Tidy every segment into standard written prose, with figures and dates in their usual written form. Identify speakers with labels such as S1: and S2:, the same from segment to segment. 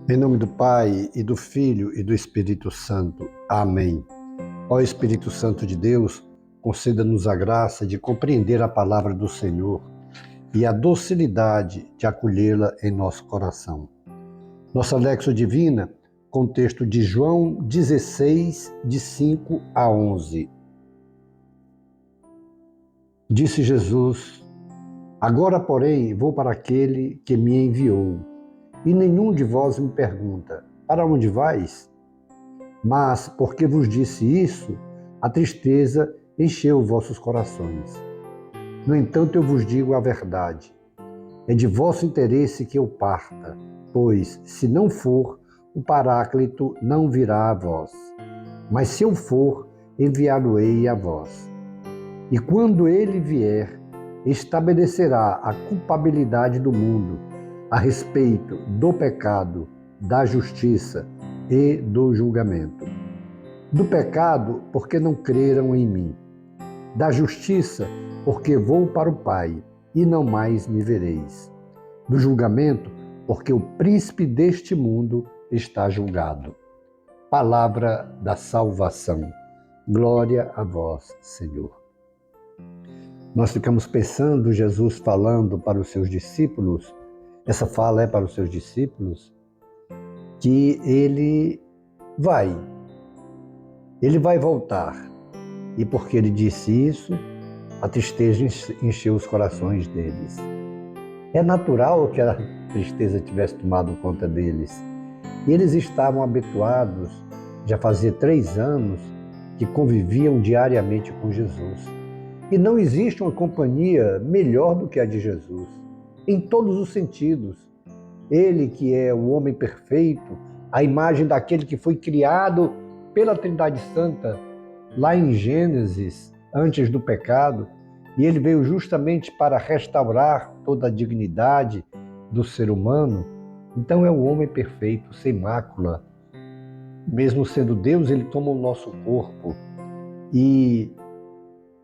S1: Em nome do Pai, e do Filho, e do Espírito Santo. Amém. Ó Espírito Santo de Deus, conceda-nos a graça de compreender a palavra do Senhor e a docilidade de acolhê-la em nosso coração. Nossa Lexio Divina, com o texto de João 16, de 5 a 11. Disse Jesus: Agora, porém, vou para aquele que me enviou, e nenhum de vós me pergunta: Para onde vais? Mas, porque vos disse isso, a tristeza encheu vossos corações. No entanto, eu vos digo a verdade. É de vosso interesse que eu parta, pois, se não for, o Paráclito não virá a vós. Mas se eu for, enviá-lo-ei a vós. E quando ele vier, estabelecerá a culpabilidade do mundo a respeito do pecado, da justiça e do julgamento. Do pecado, porque não creram em mim. Da justiça, porque vou para o Pai, e não mais me vereis. Do julgamento, porque o príncipe deste mundo está julgado. Palavra da salvação. Glória a vós, Senhor. Nós ficamos pensando Jesus falando para os seus discípulos, essa fala é para os seus discípulos, que ele vai voltar. E porque ele disse isso, a tristeza encheu os corações deles. É natural que a tristeza tivesse tomado conta deles. E eles estavam habituados, já fazia 3 anos, que conviviam diariamente com Jesus. E não existe uma companhia melhor do que a de Jesus, em todos os sentidos. Ele que é o homem perfeito, a imagem daquele que foi criado pela Trindade Santa, lá em Gênesis, antes do pecado, e ele veio justamente para restaurar toda a dignidade do ser humano. Então é o homem perfeito, sem mácula. Mesmo sendo Deus, ele toma o nosso corpo e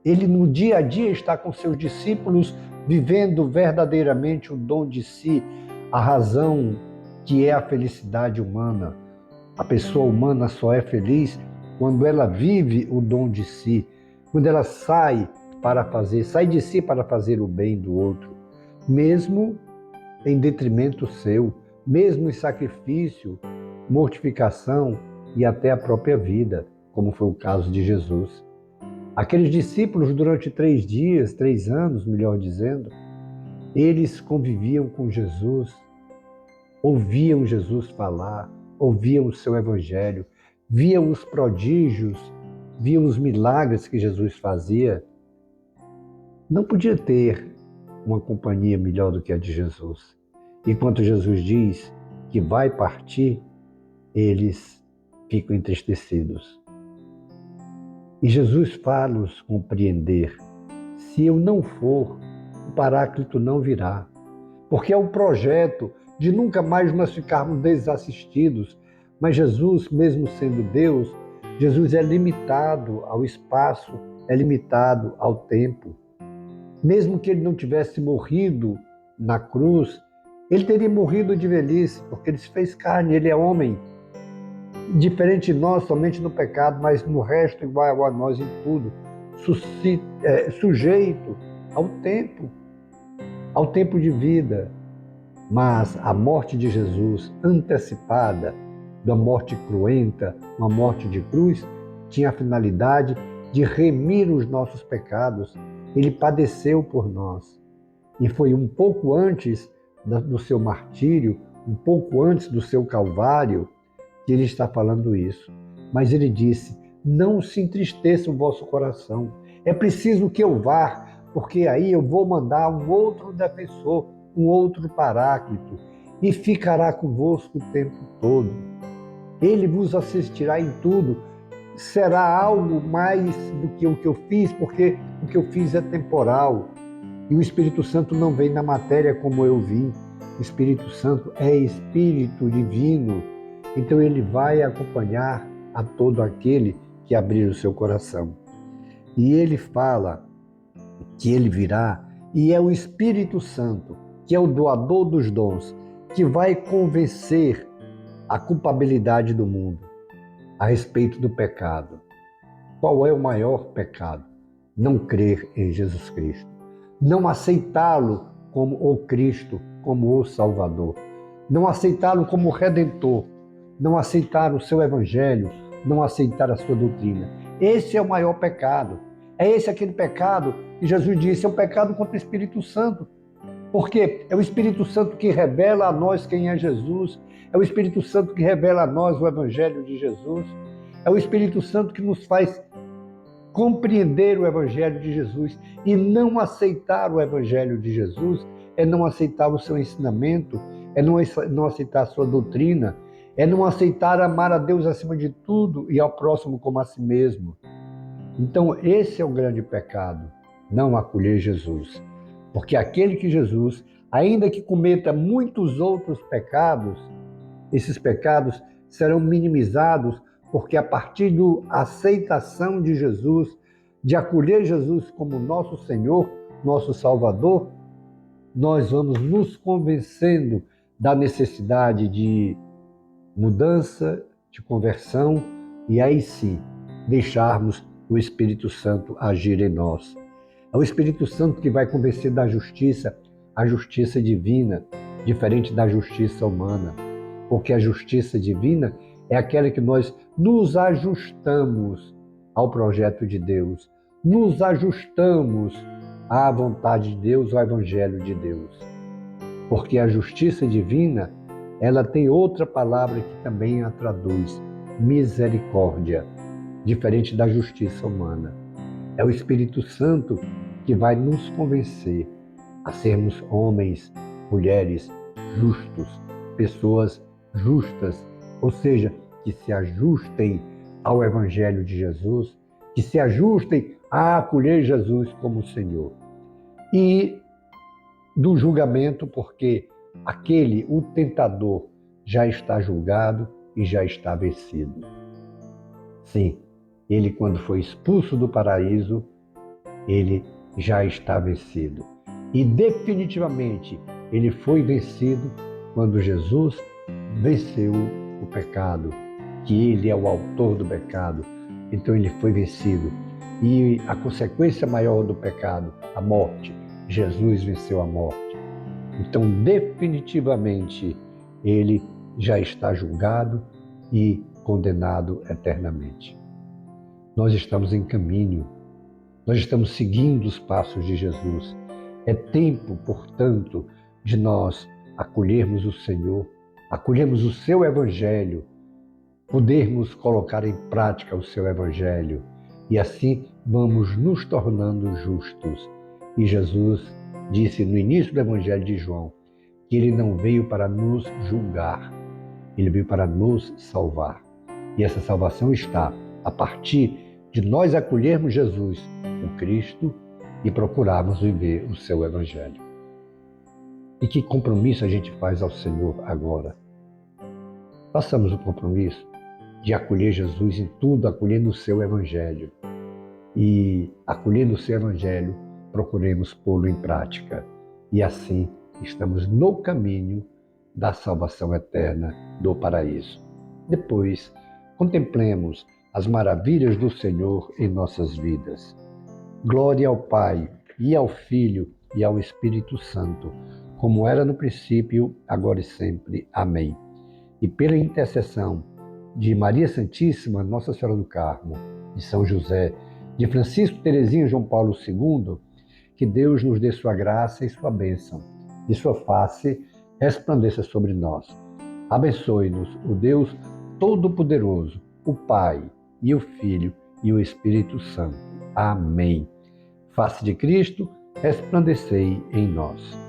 S1: ele no dia a dia está com seus discípulos, vivendo verdadeiramente o dom de si, a razão que é a felicidade humana. A pessoa humana só é feliz quando ela vive o dom de si, quando ela sai de si para fazer o bem do outro, mesmo em detrimento seu, mesmo em sacrifício, mortificação e até a própria vida, como foi o caso de Jesus. Aqueles discípulos, durante 3 dias, 3 anos, melhor dizendo, eles conviviam com Jesus, ouviam Jesus falar, ouviam o seu evangelho, viam os prodígios, viam os milagres que Jesus fazia. Não podia ter uma companhia melhor do que a de Jesus. Enquanto Jesus diz que vai partir, eles ficam entristecidos. E Jesus faz-nos compreender: se eu não for, o Paráclito não virá. Porque é um projeto de nunca mais nós ficarmos desassistidos. Mas Jesus, mesmo sendo Deus, Jesus é limitado ao espaço, é limitado ao tempo. Mesmo que ele não tivesse morrido na cruz, ele teria morrido de velhice, porque ele se fez carne, ele é homem. Diferente de nós, somente no pecado, mas no resto igual a nós em tudo. Sujeito ao tempo de vida. Mas a morte de Jesus, antecipada da morte cruenta, uma morte de cruz, tinha a finalidade de remir os nossos pecados. Ele padeceu por nós. E foi um pouco antes do seu martírio, um pouco antes do seu calvário, que ele está falando isso. Mas ele disse: não se entristeça o vosso coração. É preciso que eu vá, porque aí eu vou mandar um outro defensor, um outro Paráclito, e ficará convosco o tempo todo. Ele vos assistirá em tudo. Será algo mais do que o que eu fiz, porque o que eu fiz é temporal. E o Espírito Santo não vem na matéria como eu vim. O Espírito Santo é Espírito Divino. Então ele vai acompanhar a todo aquele que abrir o seu coração. E ele fala que ele virá, e é o Espírito Santo, que é o doador dos dons, que vai convencer a culpabilidade do mundo a respeito do pecado. Qual é o maior pecado? Não crer em Jesus Cristo. Não aceitá-lo como o Cristo, como o Salvador. Não aceitá-lo como Redentor. Não aceitar o seu Evangelho. Não aceitar a sua doutrina. Esse é o maior pecado. É esse aquele pecado que Jesus disse, é um pecado contra o Espírito Santo. Porque é o Espírito Santo que revela a nós quem é Jesus. É o Espírito Santo que revela a nós o Evangelho de Jesus. É o Espírito Santo que nos faz compreender o Evangelho de Jesus. E não aceitar o Evangelho de Jesus é não aceitar o seu ensinamento, é não aceitar a sua doutrina, é não aceitar amar a Deus acima de tudo e ao próximo como a si mesmo. Então, esse é o grande pecado, não acolher Jesus. Porque aquele que Jesus, ainda que cometa muitos outros pecados, esses pecados serão minimizados, porque a partir da aceitação de Jesus, de acolher Jesus como nosso Senhor, nosso Salvador, nós vamos nos convencendo da necessidade de mudança, de conversão, e aí sim, deixarmos o Espírito Santo agir em nós. É o Espírito Santo que vai convencer da justiça, a justiça divina, diferente da justiça humana. Porque a justiça divina é aquela que nós nos ajustamos ao projeto de Deus, nos ajustamos à vontade de Deus, ao Evangelho de Deus. Porque a justiça divina, ela tem outra palavra que também a traduz, misericórdia, diferente da justiça humana. É o Espírito Santo que vai nos convencer a sermos homens, mulheres justos, pessoas justas, ou seja, que se ajustem ao Evangelho de Jesus, que se ajustem a acolher Jesus como Senhor. E do julgamento, porque aquele, o tentador, já está julgado e já está vencido. Sim, ele quando foi expulso do paraíso, ele já está vencido. E definitivamente ele foi vencido quando Jesus venceu o pecado, que ele é o autor do pecado. Então ele foi vencido. E a consequência maior do pecado, a morte, Jesus venceu a morte. Então definitivamente ele já está julgado e condenado eternamente. Nós estamos em caminho, nós estamos seguindo os passos de Jesus. É tempo, portanto, de nós acolhermos o Senhor, acolhermos o seu Evangelho, podermos colocar em prática o seu Evangelho e assim vamos nos tornando justos. E Jesus disse no início do Evangelho de João que ele não veio para nos julgar, ele veio para nos salvar. E essa salvação está a partir de nós acolhermos Jesus, o Cristo, e procurarmos viver o seu Evangelho. E que compromisso a gente faz ao Senhor agora? Façamos o compromisso de acolher Jesus em tudo, acolhendo o seu Evangelho. E acolhendo o seu Evangelho, procuremos pô-lo em prática. E assim estamos no caminho da salvação eterna do paraíso. Depois, contemplemos as maravilhas do Senhor em nossas vidas. Glória ao Pai, e ao Filho, e ao Espírito Santo, como era no princípio, agora e sempre. Amém. E pela intercessão de Maria Santíssima, Nossa Senhora do Carmo, de São José, de Francisco Teresinha João Paulo II, que Deus nos dê sua graça e sua bênção, e sua face resplandeça sobre nós. Abençoe-nos o Deus Todo-Poderoso, o Pai, e o Filho, e o Espírito Santo. Amém. Face de Cristo, resplandecei em nós.